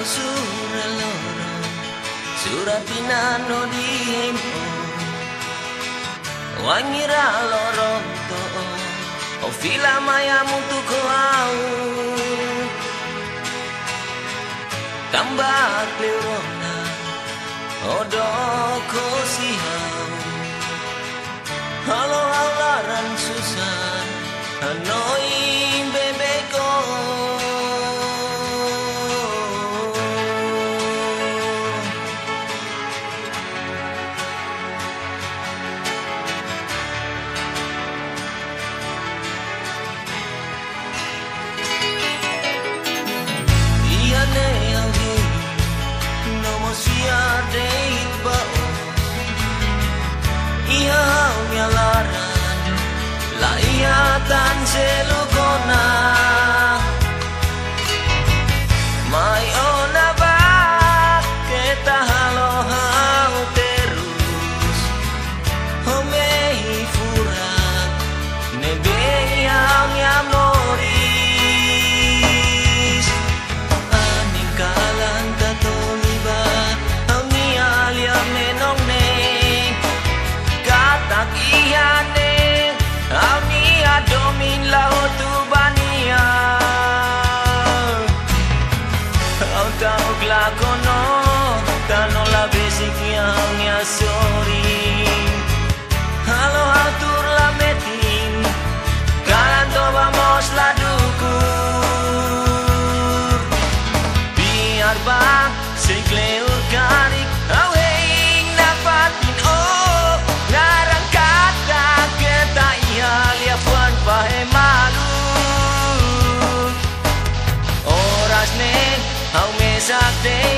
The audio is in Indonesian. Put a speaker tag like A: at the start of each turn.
A: sura loro surat pinano di handphone wangira loro to o fila maya muntu ko au tambah kleurona odo ko sihau halo alaran susan hanoi bebeko tan selukona mai ona ba kita halo hau terus homei furat nebe yang amoris aningkalan tatoliba ang nialia menong ne katak ihane domin lao tu bania au tau glakono tano la besikiang ya sorry halo atur la metin canto vamos la dukur biar ba se kleur karik awing napatin oh narang kata kita ihalia pahe malu oras ne au me sakte